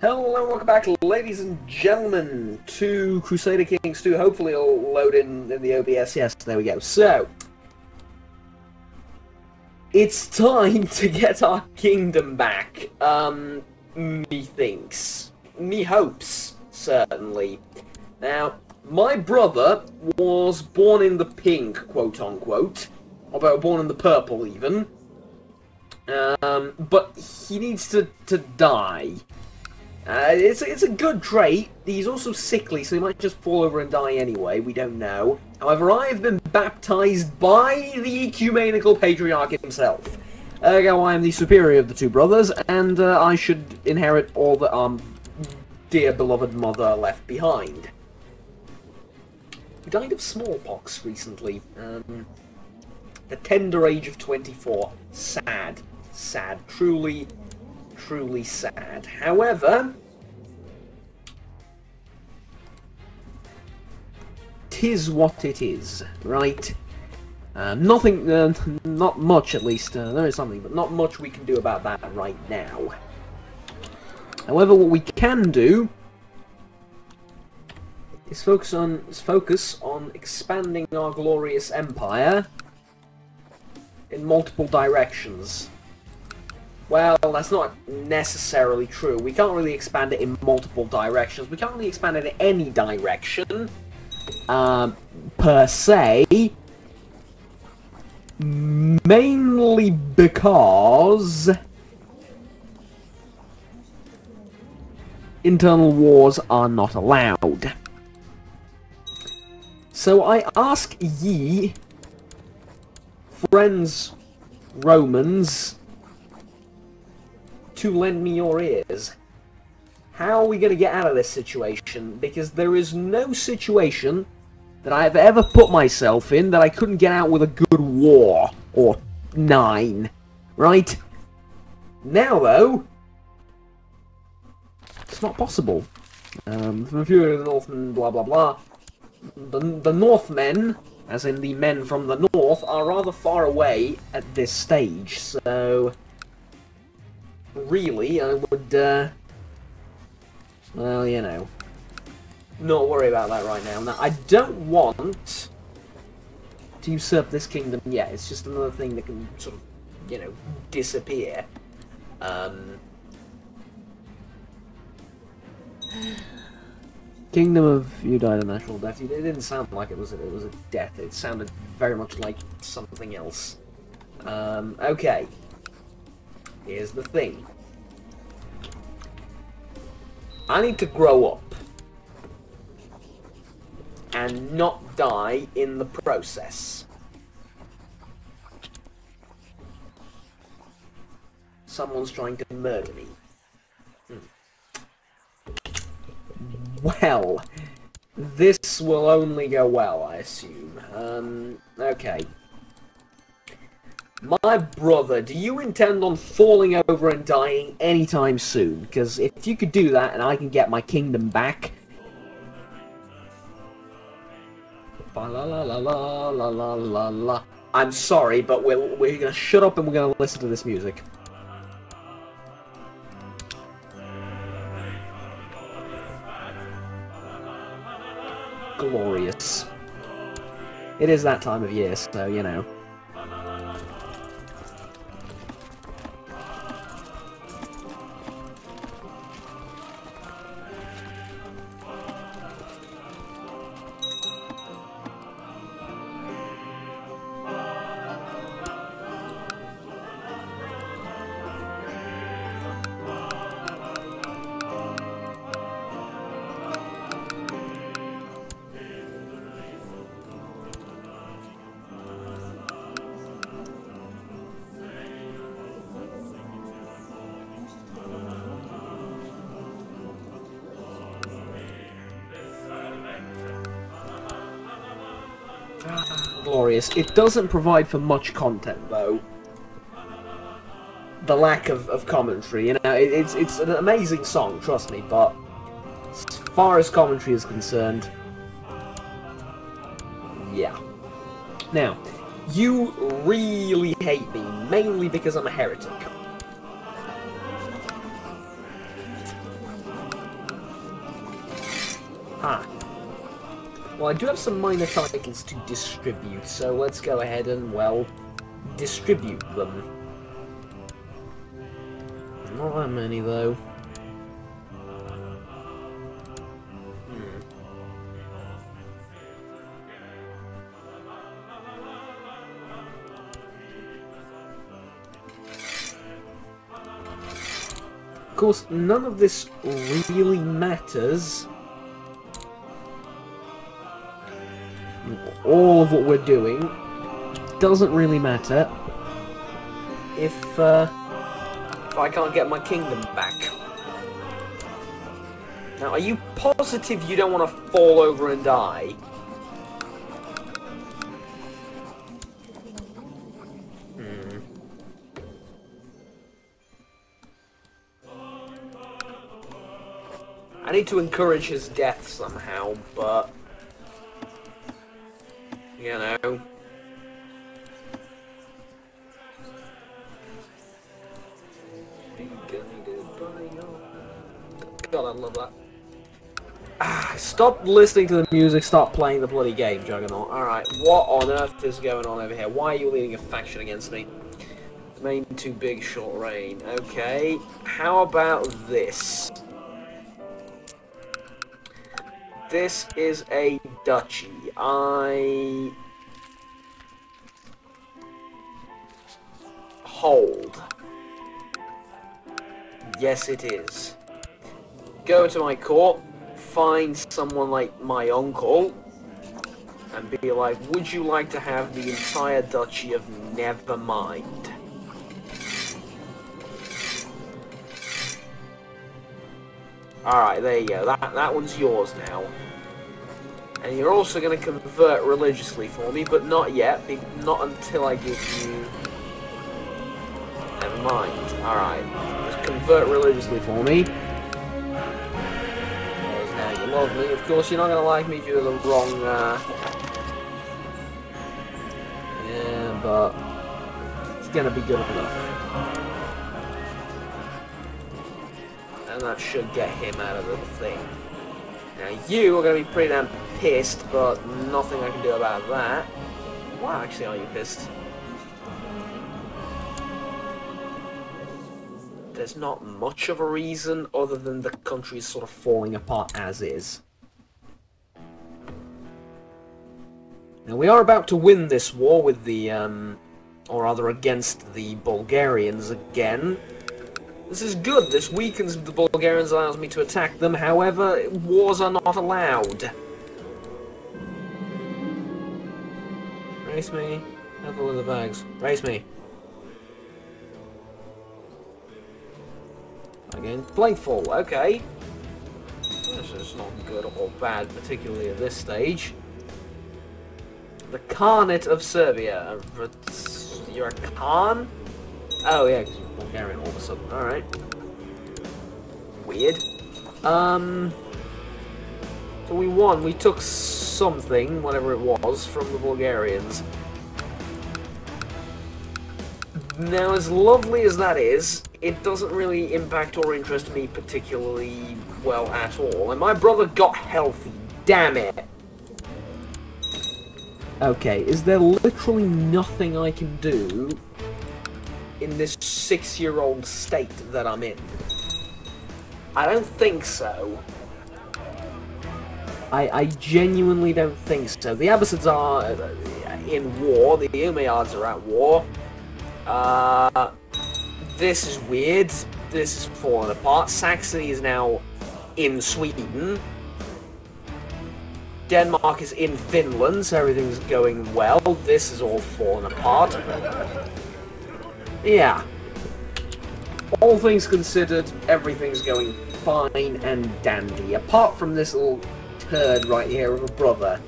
Hello, welcome back, ladies and gentlemen, to Crusader Kings 2. Hopefully it'll load in the OBS. Yes, there we go. So, it's time to get our kingdom back. Methinks. Me hopes, certainly. Now, my brother was born in the pink, quote-unquote. Although born in the purple, even. But he needs to die. It's a good trait. He's also sickly, so he might just fall over and die anyway. We don't know. However, I have been baptized by the ecumenical patriarch himself. Ergo, I am the superior of the two brothers, and I should inherit all that our dear beloved mother left behind. He died of smallpox recently. The tender age of 24. Sad. Sad. Truly sad. However, 'tis what it is, right? Nothing, not much at least. There is something, but not much we can do about that right now. However, what we can do is focus on expanding our glorious empire in multiple directions. Well, that's not necessarily true. We can't really expand it in multiple directions. We can't really expand it in any direction, per se. Mainly because internal wars are not allowed. So I ask ye, friends Romans, to lend me your ears. How are we going to get out of this situation? Because there is no situation that I have ever put myself in that I couldn't get out with a good war. Or 9. Right? Now, though, it's not possible. From a few of the Northmen, blah blah blah. The Northmen, as in the men from the north, are rather far away at this stage, so really, I would, well, you know, not worry about that right now. Now, I don't want to usurp this kingdom yet. It's just another thing that can sort of, you know, disappear. Kingdom of you died a natural death. It didn't sound like it was a death. It sounded very much like something else. Okay. Here's the thing. I need to grow up and not die in the process. Someone's trying to murder me. Well, this will only go well, I assume. Okay. My brother, do you intend on falling over and dying anytime soon? Because if you could do that and I can get my kingdom back... La la la la la la la la. I'm sorry, but we're gonna shut up and we're gonna listen to this music. Glorious. It is that time of year, so, you know. Glorious. It doesn't provide for much content, though. The lack of commentary, you know, it's an amazing song, trust me, but as far as commentary is concerned, yeah. Now, you really hate me, mainly because I'm a heretic. Ha! Well, I do have some minor titles to distribute, so let's go ahead and, well, distribute them. Not that many, though. Of course, none of this really matters. All of what we're doing doesn't really matter if I can't get my kingdom back. Now, are you positive you don't want to fall over and die? I need to encourage his death somehow, but you know. God, I love that. Stop listening to the music, stop playing the bloody game, Juggernaut. Alright, what on earth is going on over here? Why are you leading a faction against me? Main too big, short reign. Okay, how about this? This is a duchy. Hold. Yes, it is. Go to my court, find someone like my uncle, and be like, would you like to have the entire duchy of Nevermind? Alright, there you go. That one's yours now. And you're also going to convert religiously for me, but not yet. Not until I give you... Never mind. Alright. Just convert religiously for me. Because now you love me. Of course, you're not going to like me due to the wrong... Yeah, but... It's going to be good enough. And that should get him out of the thing. Now you are going to be pretty damn pissed, but nothing I can do about that. Why actually are you pissed? There's not much of a reason other than the country's sort of falling apart as is. Now we are about to win this war with the, or rather against the Bulgarians again. This is good. This weakens the Bulgarians, allows me to attack them. However, wars are not allowed. Race me. Have a look at the bags. Race me. Again, Plateful. Okay. This is not good or bad, particularly at this stage. The Khanate of Serbia. You're a Khan? Oh yeah, because you're Bulgarian all of a sudden. Alright. Weird. So we won. We took something, whatever it was, from the Bulgarians. Now, as lovely as that is, it doesn't really impact or interest me particularly well at all. And my brother got healthy. Damn it. Okay, is there literally nothing I can do in this 6-year-old state that I'm in? I don't think so. I genuinely don't think so. The Abbasids are in war, the Umayyads are at war. This is weird. This is falling apart. Saxony is now in Sweden. Denmark is in Finland, so everything's going well. This is all falling apart. Yeah. All things considered, everything's going fine and dandy, apart from this little turd right here of a brother.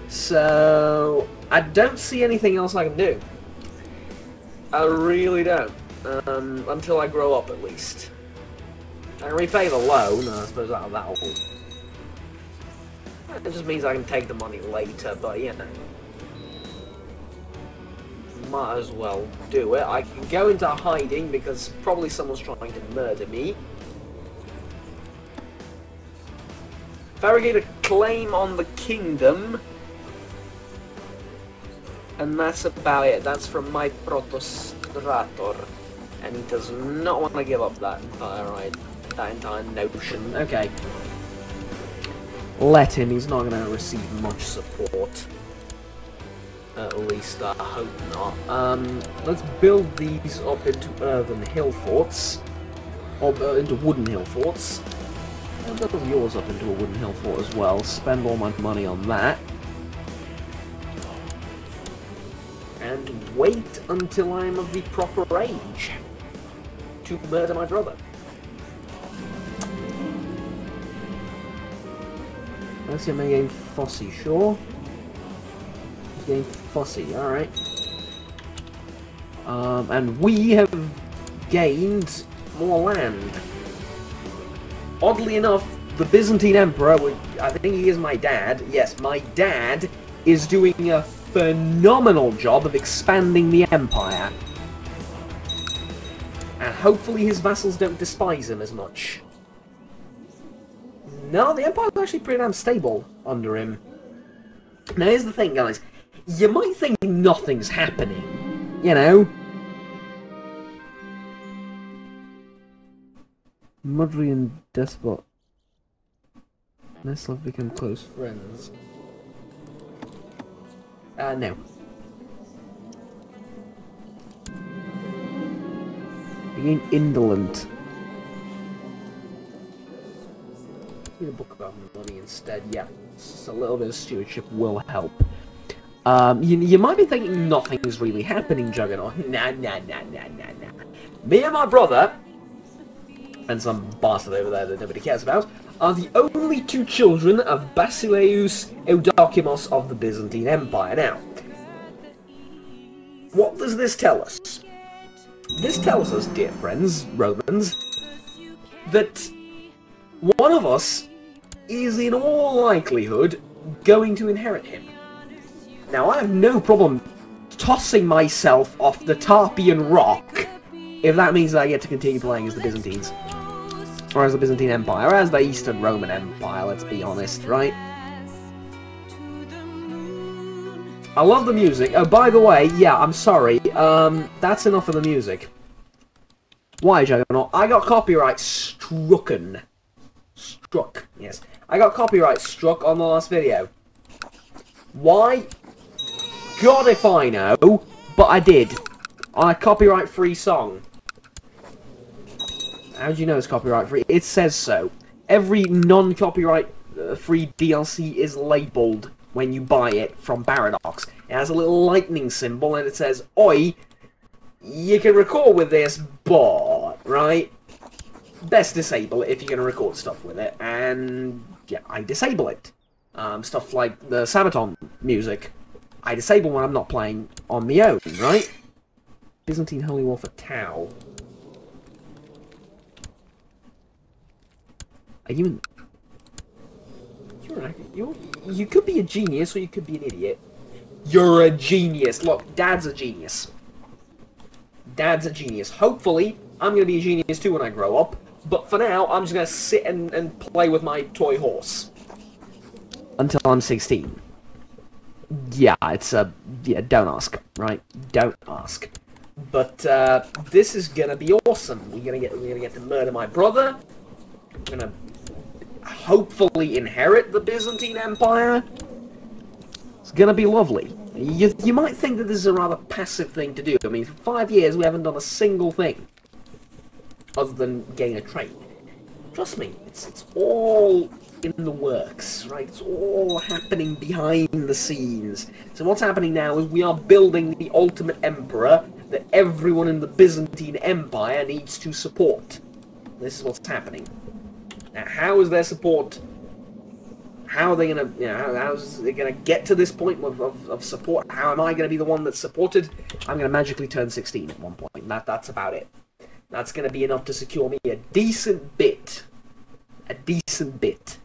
So, I don't see anything else I can do. I really don't. Until I grow up, at least. I can repay the loan, I suppose that'll... It just means I can take the money later, but you know. Might as well do it. I can go into hiding because probably someone's trying to murder me. Farragut a claim on the kingdom. And that's about it. That's from my Protostrator. And he does not want to give up that entire notion. Okay. Let him. He's not going to receive much support. At least I hope not. Let's build these up into earthen hill forts. Or into wooden hill forts. I'll build yours up into a wooden hill fort as well. Spend all my money on that. And wait until I am of the proper age to murder my brother. Let's see, I'm gonna gain Fossey, sure. Gain Fossey, alright. And we have gained more land. Oddly enough, the Byzantine Emperor, I think he is my dad, yes, my dad is doing a phenomenal job of expanding the empire. And hopefully his vassals don't despise him as much. No, the empire's actually pretty damn stable under him. Now here's the thing, guys. You might think nothing's happening, you know? Mudrian despot. Let's have become close friends. No. Being indolent. Read a book about money instead. Yeah, just a little bit of stewardship will help. You might be thinking nothing's really happening, Juggernaut. Nah. Me and my brother, and some bastard over there that nobody cares about, are the only two children of Basileus Eudokimos of the Byzantine Empire. Now, what does this tell us? This tells us, dear friends, Romans, that one of us is in all likelihood going to inherit him. Now, I have no problem tossing myself off the Tarpeian Rock if that means that I get to continue playing as the Byzantines. Or as the Byzantine Empire, or as the Eastern Roman Empire, let's be honest, right? I love the music. Oh, by the way, yeah, I'm sorry. That's enough of the music. Why, Juggernaut? I got copyright struck, yes. I got copyright struck on the last video. Why? God if I know, but I did. On a copyright-free song. How do you know it's copyright-free? It says so. Every non-copyright free DLC is labelled when you buy it from Paradox. It has a little lightning symbol and it says, "Oi, you can record with this, but," right? Best disable it if you're going to record stuff with it. And, yeah, I disable it. Stuff like the Sabaton music, I disable when I'm not playing on my own, right? Byzantine Holy War for Tau. Are you in... You could be a genius or you could be an idiot. You're a genius. Look, Dad's a genius. Dad's a genius. Hopefully, I'm going to be a genius too when I grow up. But for now, I'm just going to sit and play with my toy horse. Until I'm 16. Yeah, it's yeah, don't ask, right? Don't ask. But this is gonna be awesome. We're gonna get to murder my brother. We're gonna hopefully inherit the Byzantine Empire. It's gonna be lovely. You might think that this is a rather passive thing to do. I mean, for 5 years we haven't done a single thing other than gain a trade. Trust me, it's all in the works, right? It's all happening behind the scenes. So what's happening now is we are building the ultimate emperor that everyone in the Byzantine Empire needs to support. This is what's happening. Now, how is their support? How are they gonna, you know, how's it gonna get to this point of support? How am I gonna be the one that's supported? I'm gonna magically turn 16 at one point. That's about it. That's gonna be enough to secure me a decent bit. A decent bit.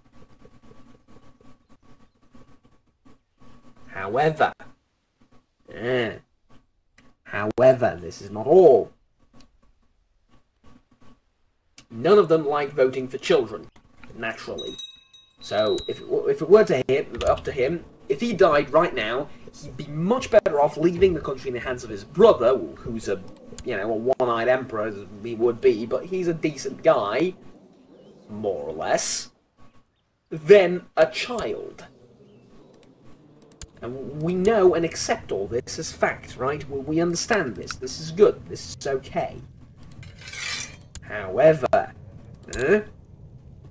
However, this is not all. None of them like voting for children, naturally. So if it were up to him, if he died right now, he'd be much better off leaving the country in the hands of his brother, who's a one-eyed emperor as he would be, but he's a decent guy, more or less, than a child. And we know and accept all this as fact, right? We understand this. This is good. This is okay. However,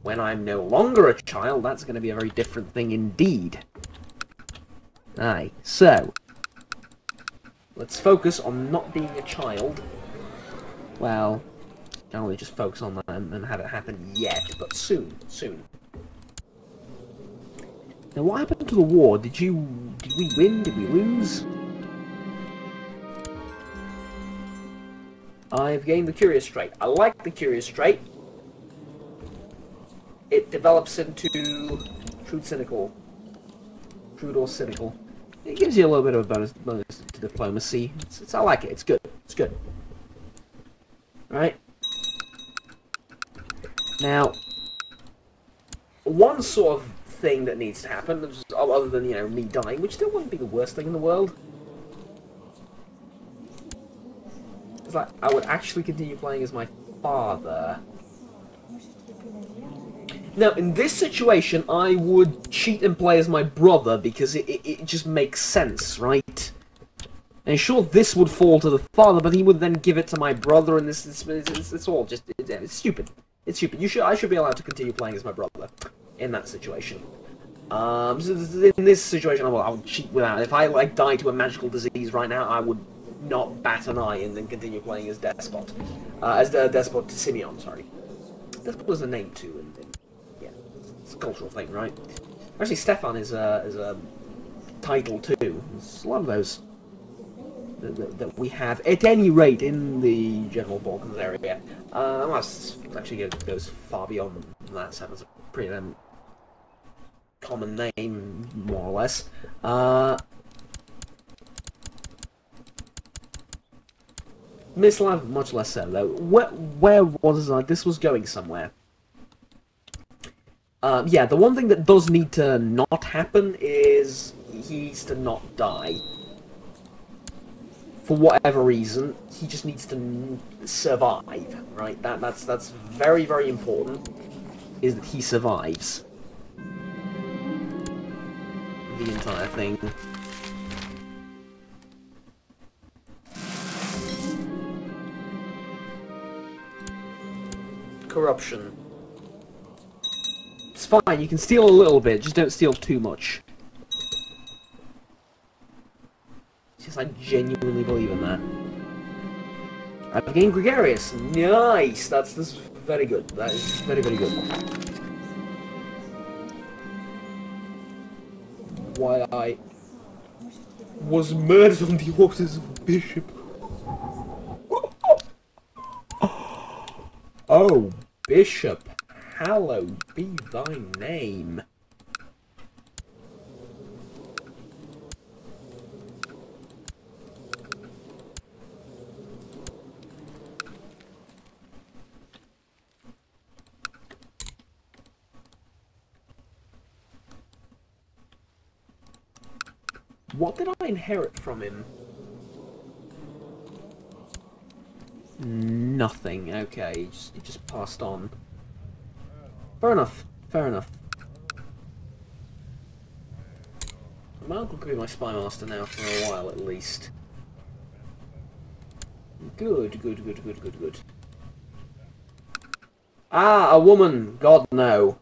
when I'm no longer a child, that's going to be a very different thing indeed. Aye, so let's focus on not being a child. Well, can't really just focus on that and have it happen yet, but soon, soon. Now, what happened to the war? Did we win? Did we lose? I've gained the Curious Trait. I like the Curious Trait. It develops into Shrewd or Cynical. It gives you a little bit of a bonus to diplomacy. I like it. It's good. It's good. Right? Now, one sort of thing that needs to happen, other than, me dying, which still wouldn't be the worst thing in the world, is like, I would actually continue playing as my father. Now, in this situation, I would cheat and play as my brother, because it just makes sense, right? And sure, this would fall to the father, but he would then give it to my brother, and it's all just, it's stupid. It's stupid. I should be allowed to continue playing as my brother in that situation. So in this situation, I would cheat without. If I die to a magical disease right now, I would not bat an eye and then continue playing as Despot, Despot Simeon. Sorry, Despot was a name too, and yeah, it's a cultural thing, right? Actually, Stefan is a title too. There's a lot of those that we have, at any rate, in the general Balkans area. Unless it actually goes far beyond that, so it's a pretty common name, more or less. Mislav, much less so, though. Where was I? This was going somewhere. Yeah, the one thing that does need to not happen is he needs to not die. For whatever reason, he just needs to survive, right? That's very, very important, is that he survives the entire thing. Corruption. It's fine, you can steal a little bit, just don't steal too much. Yes, I genuinely believe in that. I've gained Gregarious. Nice! That's very good. That is very, very good. While I was murdered on the orders of a bishop. Oh, bishop, hallowed be thy name. What did I inherit from him? Nothing. Okay, he just passed on. Fair enough. Fair enough. My uncle could be my spy master now for a while, at least. Good, good, good, good, good, good. Ah, a woman! God, no.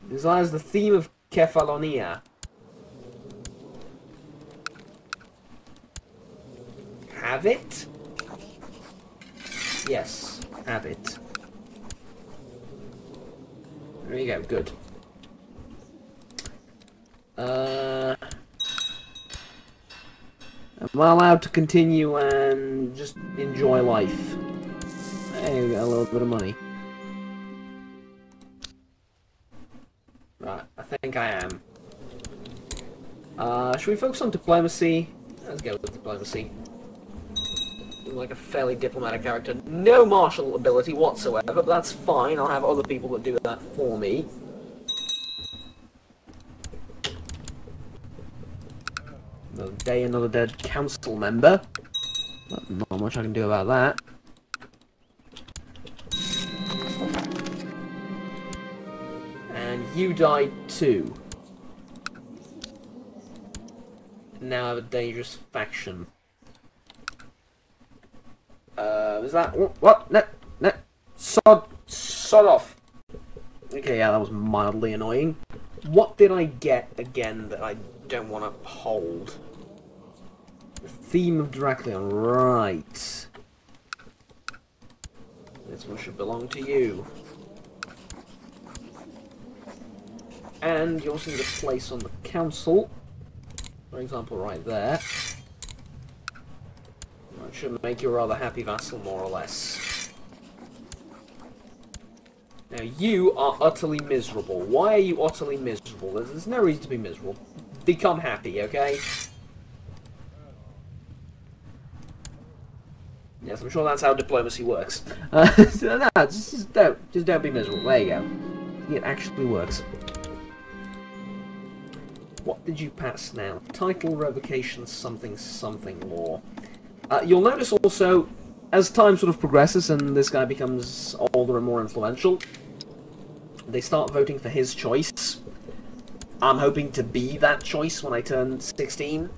Desires the theme of Kefalonia. Have it? Yes, have it. There you go, good. Am I allowed to continue and just enjoy life? Hey, we got a little bit of money. Right, I think I am. Should we focus on diplomacy? Let's go with diplomacy. like a fairly diplomatic character. No martial ability whatsoever, but that's fine. I'll have other people that do that for me. Another day, another dead council member. Not much I can do about that. And you died too. Now I have a dangerous faction. Is that... What? No, no. Sod off. Okay, yeah, that was mildly annoying. What did I get again that I don't want to hold? The theme of Dracleon, right. This one should belong to you. And you also need a place on the council. For example, right there. That should make you a rather happy vassal, more or less. Now, you are utterly miserable. Why are you utterly miserable? There's no reason to be miserable. Become happy, okay? Yes, I'm sure that's how diplomacy works. No, just don't be miserable. There you go. It actually works. What did you pass now? Title revocation something something law. You'll notice also, as time sort of progresses and this guy becomes older and more influential, they start voting for his choice. I'm hoping to be that choice when I turn 16.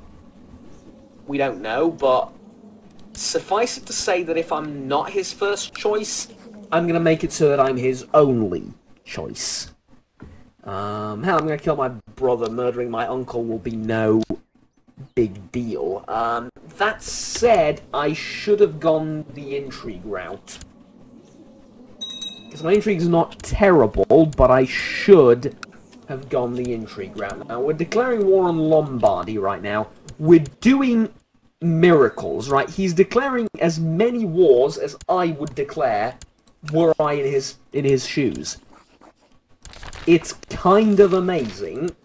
We don't know, but suffice it to say that if I'm not his first choice, I'm going to make it so that I'm his only choice. Hell, I'm going to kill my brother. Murdering my uncle will be no big deal. That said, I should have gone the intrigue route. Because my intrigue's not terrible, but I should have gone the intrigue route. Now, we're declaring war on Lombardy right now. We're doing miracles, right? He's declaring as many wars as I would declare were I in his shoes. It's kind of amazing,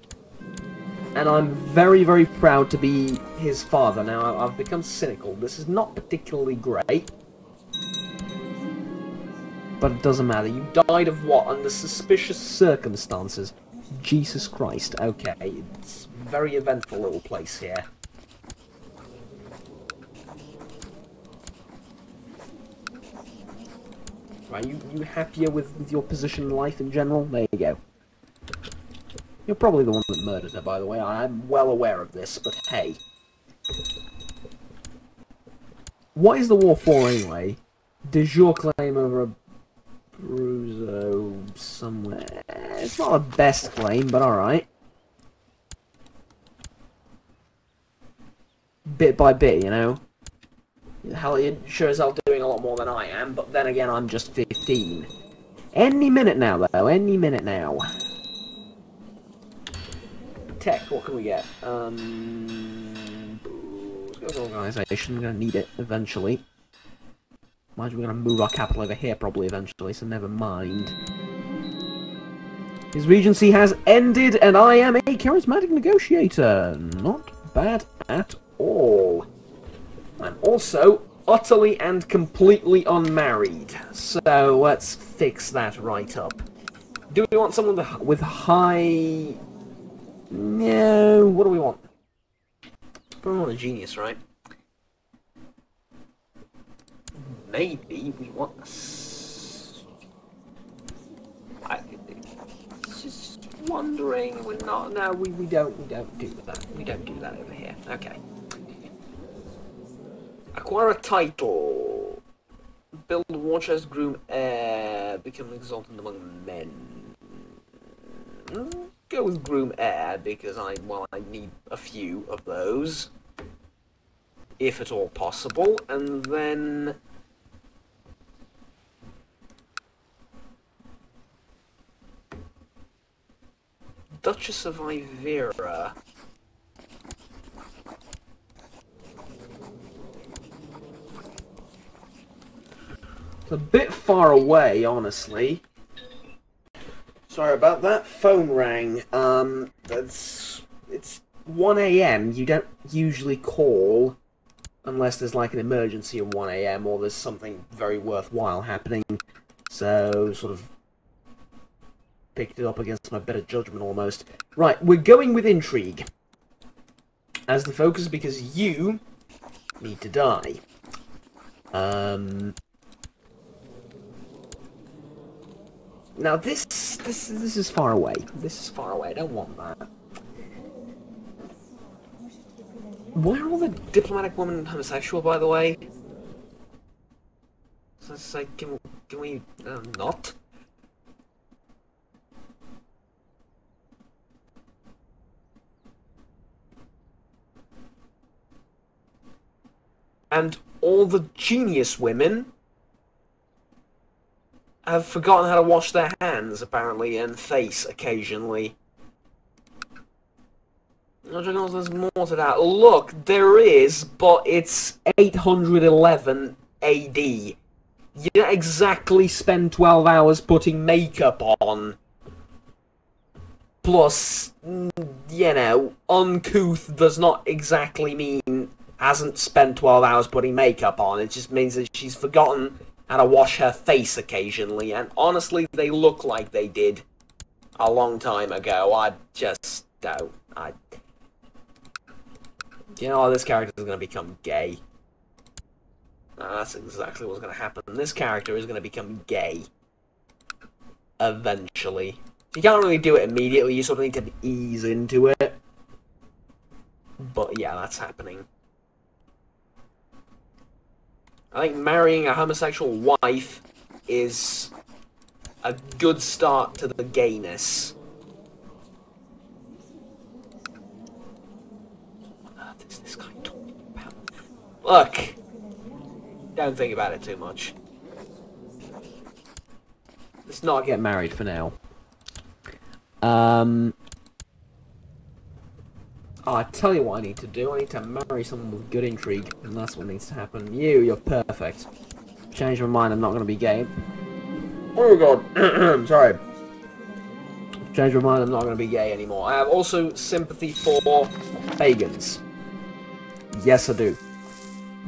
and I'm very, very proud to be his father. Now, I've become cynical. This is not particularly great, but it doesn't matter. You died of what? Under suspicious circumstances. Jesus Christ. Okay, it's a very eventful little place here. Right, you happier with your position in life in general? There you go. You're probably the one that murdered her, by the way. I'm well aware of this, but hey. What is the war for, anyway? De jure claim over a Bruzo somewhere. It's not the best claim, but alright. Bit by bit, you know? Hell, you're sure as hell doing a lot more than I am, but then again, I'm just 15. Any minute now, though. Any minute now. Tech, what can we get? Let's go to organisation. We're going to need it eventually. Imagine we're going to move our capital over here probably eventually, so never mind. His regency has ended, and I am a charismatic negotiator. Not bad at all. I'm also utterly and completely unmarried, so let's fix that right up. Do we want someone with high... No, what do we want? We want a genius, right? Maybe we want a... Just wondering, we're not... No, we don't do that. We don't do that over here. Okay. Acquire a title. Build war chest, groom heir, become exalted among men. Go with groom heir because I need a few of those, if at all possible, and then Duchess of Ivera. It's a bit far away, honestly. Sorry about that. Phone rang. It's 1 AM. You don't usually call Unless there's like an emergency at 1 AM or there's something very worthwhile happening. So, sort of picked it up against my better judgment almost. Right, we're going with intrigue as the focus because you need to die. Now this is far away. This is far away. I don't want that. Why are all the diplomatic women homosexual, by the way? So it's like, can we not? And all the genius women have forgotten how to wash their hands, apparently, and face occasionally. There's more to that. Look, there is, but it's 811 AD. You don't exactly spend 12 hours putting makeup on. Plus, you know, uncouth does not exactly mean hasn't spent 12 hours putting makeup on. It just means that she's forgotten how to wash her face occasionally. And honestly, they look like they did a long time ago. I just don't. You know, this character is going to become gay. That's exactly what's going to happen. This character is going to become gay. Eventually. You can't really do it immediately, you sort of need to ease into it. But yeah, that's happening. I think marrying a homosexual wife is a good start to the gayness. What is this guy talking about? Look, don't think about it too much. Let's not get married for now. I tell you what I need to do. I need to marry someone with good intrigue, and that's what needs to happen. You're perfect. Change my mind, I'm not going to be gay. Oh god, sorry. Change my mind, I'm not going to be gay anymore. I have also sympathy for pagans. Yes, I do.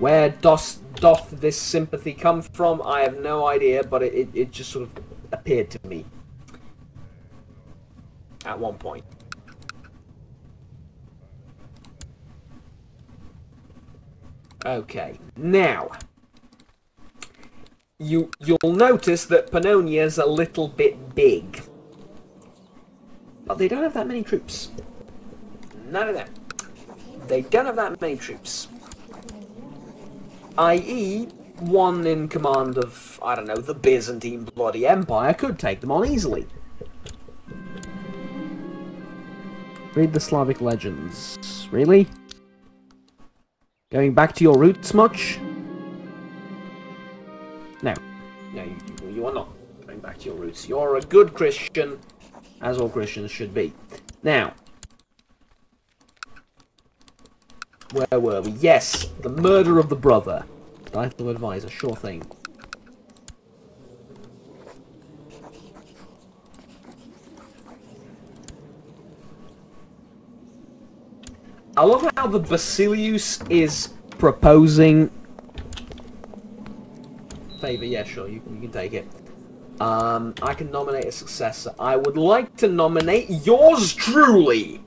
Where doth this sympathy come from? I have no idea, but it just sort of appeared to me. At one point. Okay, now you'll notice that Pannonia's a little bit big, but they don't have that many troops. None of them. They don't have that many troops. I.e., one in command of, I don't know, the Byzantine Bloody Empire could take them on easily. Read the Slavic legends. Really? Going back to your roots much? No. No, you are not going back to your roots. You're a good Christian, as all Christians should be. Now, where were we? Yes, the murder of the brother. Title advisor, sure thing. I love how the Basilius is proposing... Favor, yeah, sure, you can take it. I can nominate a successor. I would like to nominate yours truly!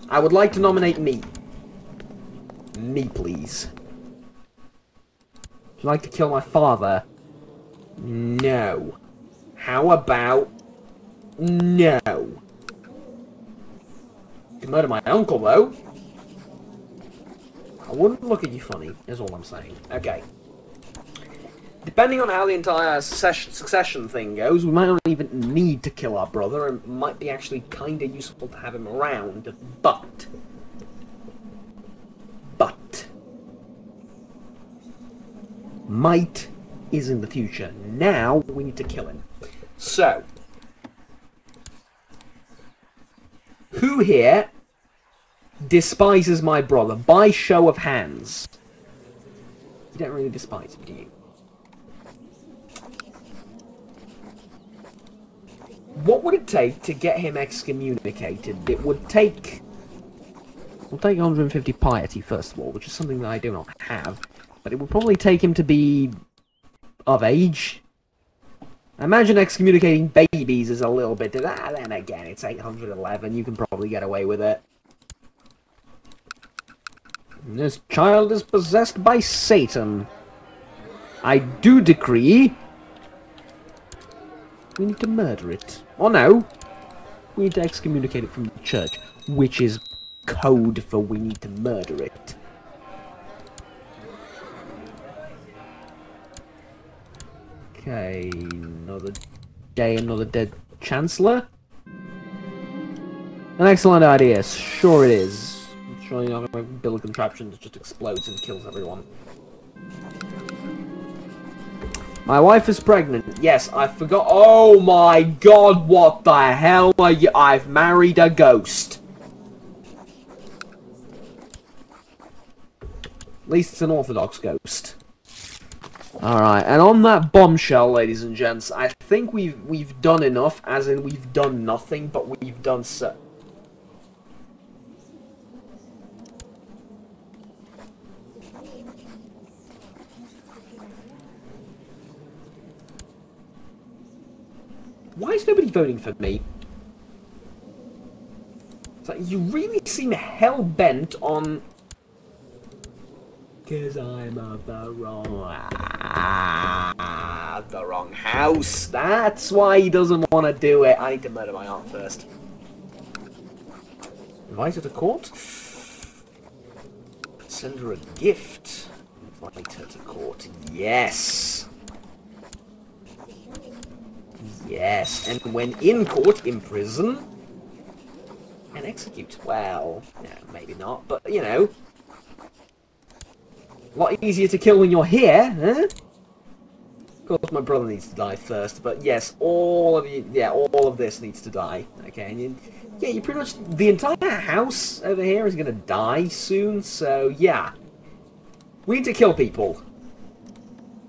I would like to nominate me. Me, please. Would you like to kill my father? No. How about... No. You can murder my uncle, though. I wouldn't look at you funny, is all I'm saying. Okay. Depending on how the entire succession thing goes, we might not even need to kill our brother, and it might be actually kind of useful to have him around, but... Might is in the future. Now, we need to kill him. So... Who here despises my brother by show of hands? You don't really despise him, do you? What would it take to get him excommunicated? It would take We'll take 150 piety first of all, which is something that I do not have. But it will probably take him to be of age. I imagine excommunicating babies is a little bit... then again, it's 811. You can probably get away with it. This child is possessed by Satan. I do decree... we need to murder it. Or no. We need to excommunicate it from the church. Which is code for we need to murder it. Okay, another day, another dead Chancellor. An excellent idea, sure it is. I'm sure you're not going to build a contraption that just explodes and kills everyone. My wife is pregnant. Yes, I forgot. Oh my god, what the hell are you? I've married a ghost. At least it's an Orthodox ghost. Alright, and on that bombshell, ladies and gents, I think we've done enough, as in we've done nothing, but we've done so. Why is nobody voting for me? It's like, you really seem hell-bent on... Because I'm of the wrong house. That's why he doesn't want to do it. I need to murder my aunt first. Invite her to court? Send her a gift. Invite her to court. Yes. Yes. And when in court, imprison and execute. Well, no, maybe not, but you know. A lot easier to kill when you're here, huh? Of course, my brother needs to die first, but yes, all of you, yeah, all of this needs to die. Okay, and you pretty much, the entire house over here is gonna die soon, so yeah. We need to kill people.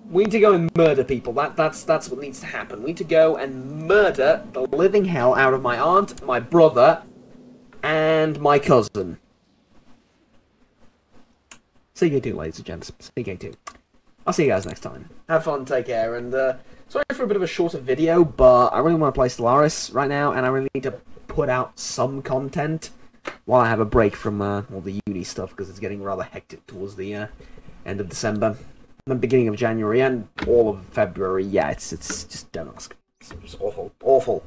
We need to go and murder people. That's what needs to happen. We need to go and murder the living hell out of my aunt, my brother, and my cousin. CK2, ladies and gents. CK2. I'll see you guys next time. Have fun, take care, and sorry for a bit of a shorter video, but I really want to play Stellaris right now, and I really need to put out some content while I have a break from all the uni stuff, because it's getting rather hectic towards the end of December, the beginning of January, and all of February. Yeah, it's just don't ask. It's awful. Awful.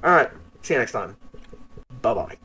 Alright, see you next time. Bye-bye.